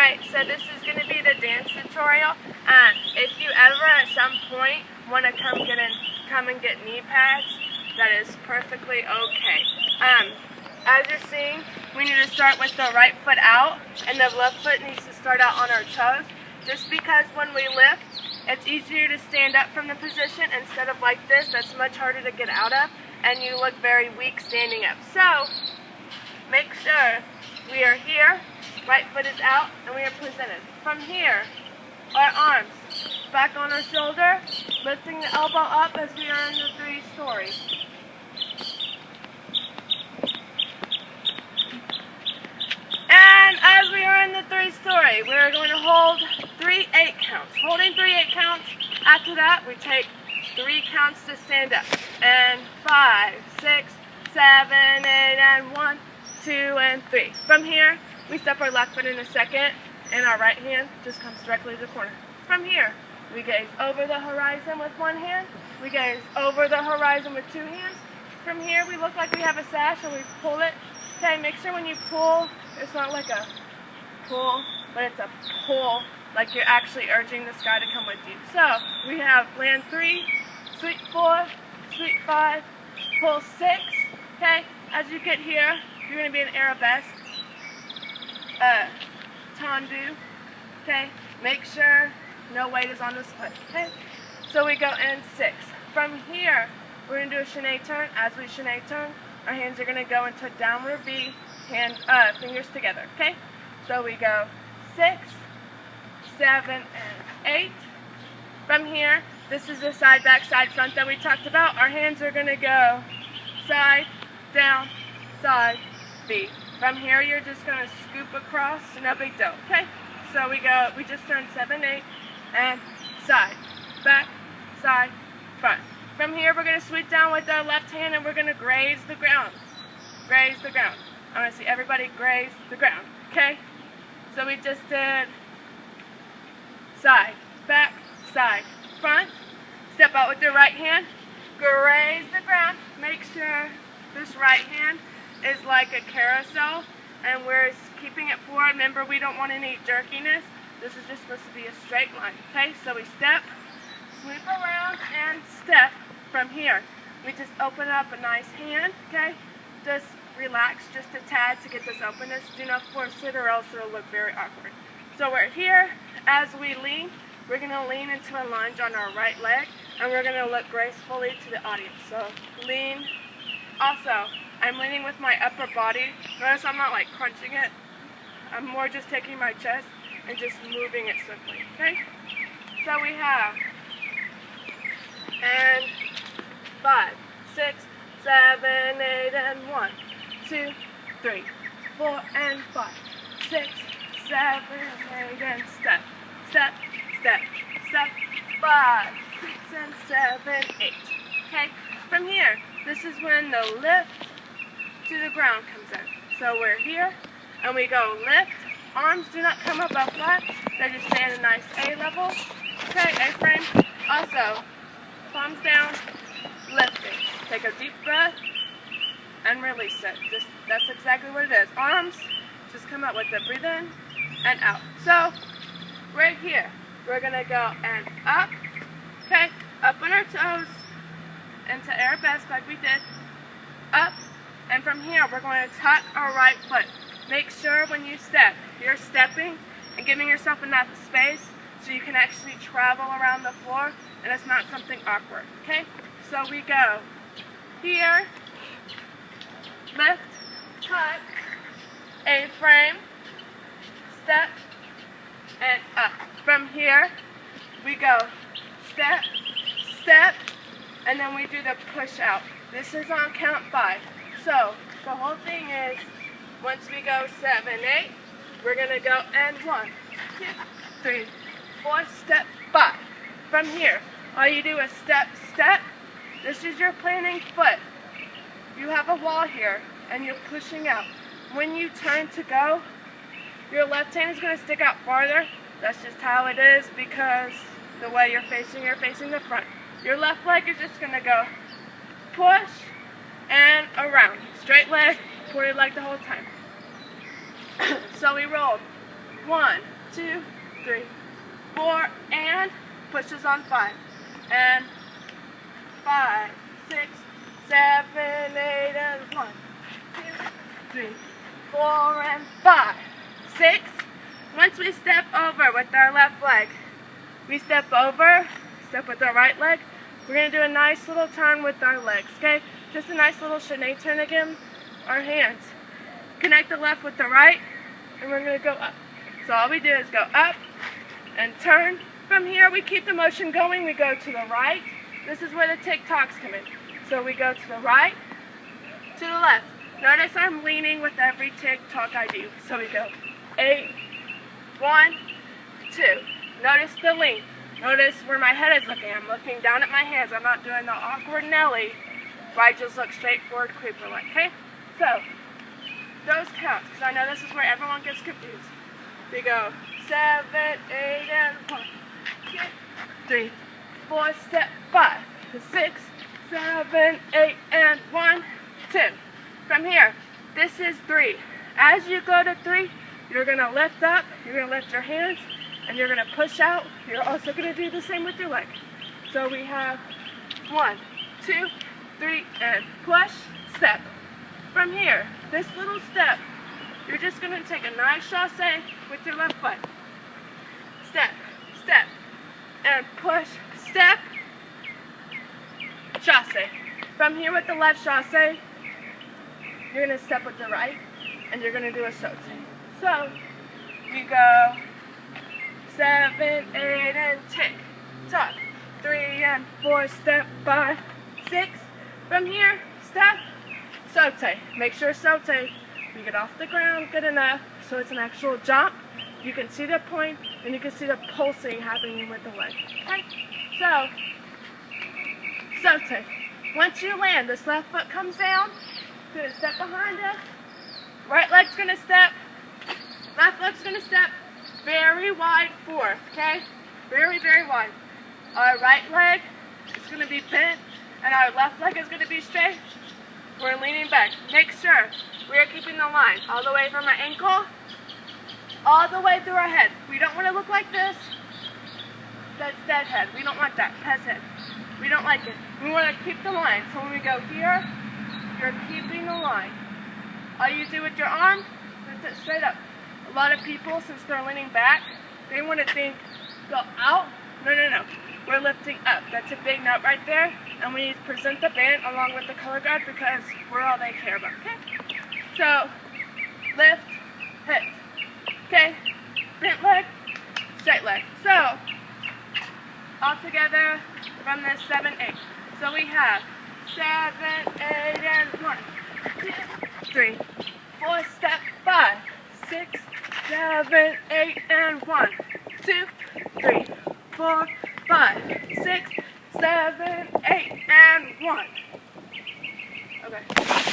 Alright, so this is going to be the dance tutorial. If you ever at some point want to come and get knee pads, that is perfectly okay. As you're seeing, we need to start with the right foot out, and the left foot needs to start out on our toes, just because when we lift, it's easier to stand up from the position instead of like this. That's much harder to get out of, and you look very weak standing up. So, make sure we are here, right foot is out, and we are presented. From here, our arms back on our shoulder, lifting the elbow up as we are in the three-story. And as we are in the three-story, we are going to hold 3 8 counts. Holding 3 8 counts. After that, we take 3 counts to stand up. And 5, 6, 7, 8, and 1, 2, and 3. From here, we step our left foot in a second, and our right hand just comes directly to the corner. From here, we gaze over the horizon with one hand. We gaze over the horizon with 2 hands. From here, we look like we have a sash, and we pull it. Okay, make sure when you pull, it's not like a pull, but it's a pull, like you're actually urging the sky to come with you. So, we have land 3, sweep 4, sweep 5, pull 6. Okay, as you get here, you're going to be in arabesque, tendu. Okay, make sure no weight is on this foot. Okay, so we go in 6. From here, we're going to do a chaîné turn. As we chaîné turn, our hands are going to go into downward V, fingers together, okay? So we go 6, 7, and 8. From here, this is the side, back, side, front that we talked about. Our hands are going to go side, down, side, V. From here, you're just going to scoop across, no big deal, okay? So we just turned 7, 8, and side, back, side, front. From here, we're going to sweep down with our left hand, and we're going to graze the ground. Graze the ground. I want to see everybody graze the ground, okay? So we just did side, back, side, front. Step out with your right hand. Graze the ground. Make sure this right hand is like a carousel, and we're keeping it forward. Remember, we don't want any jerkiness. This is just supposed to be a straight line, okay? So we step, sweep around, and step. From here, we just open up a nice hand, okay? Just relax just a tad to get this openness. Do not force it or else it'll look very awkward. So we're here. As we lean, we're going to lean into a lunge on our right leg, and we're going to look gracefully to the audience. So lean. Also, I'm leaning with my upper body. Notice I'm not like crunching it. I'm more just taking my chest and just moving it simply, okay? So we have, and 5, 6, 7, 8, and 1, 2, 3, 4, and 5, 6, 7, 8, and step, step, step, step, 5, 6, and 7, 8. Okay, from here, this is when the lift to the ground comes in. So we're here, and we go lift. Arms do not come above flat. They just stay at a nice A level. Okay, A-frame. Also, palms down. Lifting. Take a deep breath and release it. That's exactly what it is. Arms just come out with it. Breathe in and out. So right here, we're gonna go and up. Okay, up on our toes into arabesque like we did. Up, and from here we're going to tuck our right foot. Make sure when you step, you're stepping and giving yourself enough space so you can actually travel around the floor and it's not something awkward. Okay. So we go here, lift, tuck, A-frame, step, and up. From here, we go step, step, and then we do the push out. This is on count 5. So the whole thing is, once we go 7, 8, we're going to go and 1, 2, 3, 4, step, 5. From here, all you do is step, step. This is your planting foot. You have a wall here, and you're pushing out. When you turn to go, your left hand is going to stick out farther. That's just how it is because the way you're facing the front. Your left leg is just going to go push and around. Straight leg, forward leg the whole time. So we rolled 1, 2, 3, 4, and pushes on 5. And 5, 6, 7, 8, and 1, 2, 3, 4, and 5, 6. Once we step over with our left leg, we step over, step with our right leg. We're going to do a nice little turn with our legs, okay? Just a nice little chenille turn again. Our hands. Connect the left with the right, and we're going to go up. So all we do is go up and turn. From here, we keep the motion going. We go to the right. This is where the tick-tocks come in. So we go to the right, to the left. Notice I'm leaning with every tick-tock I do. So we go 8, 1, 2. Notice the lean. Notice where my head is looking. I'm looking down at my hands. I'm not doing the awkward Nelly where I just look straight forward, creeper like, okay? So, those counts, because I know this is where everyone gets confused. We go 7, 8, and 1, 2, 3, 4, step 5, 6, 7, 8, and 1, 2. From here, this is 3. As you go to 3, you're going to lift up, you're going to lift your hands, and you're going to push out. You're also going to do the same with your leg. So we have 1, 2, 3, and push, step. From here, this little step, you're just going to take a nice chassé with your left foot. Step, step, and push, step, chassé. From here with the left chassé, you're going to step with the right, and you're going to do a sauté. So, we go 7, 8, and tick, tock, 3 and 4, step 5, 6. From here, step, sauté. Make sure sauté, you get off the ground good enough so it's an actual jump. You can see the point, and you can see the pulsing happening with the leg. Okay? So, sauté. Once you land, this left foot comes down, it's going to step behind us. Right leg's going to step, left leg's going to step. Very wide forth, okay? Very, very wide. Our right leg is going to be bent, and our left leg is going to be straight. We're leaning back. Make sure we are keeping the line all the way from our ankle, all the way through our head. We don't want to look like this. That's dead head. We don't want that. Pez head. We don't like it. We want to keep the line. So when we go here, you're keeping the line. All you do with your arm, lift it straight up. A lot of people, since they're leaning back, they want to think, go out. No, no, no. We're lifting up. That's a big note right there. And we need to present the band along with the color guard because we're all they care about, okay? So, lift, hit. Okay? Bent leg, straight leg. So, all together from this 7, 8. So we have 7, 8, and 1, 2, 3, 4, step 5, 6, 7, 8, and 1, 2, 3, 4, 5, 6, 7, 8, and 1. Okay.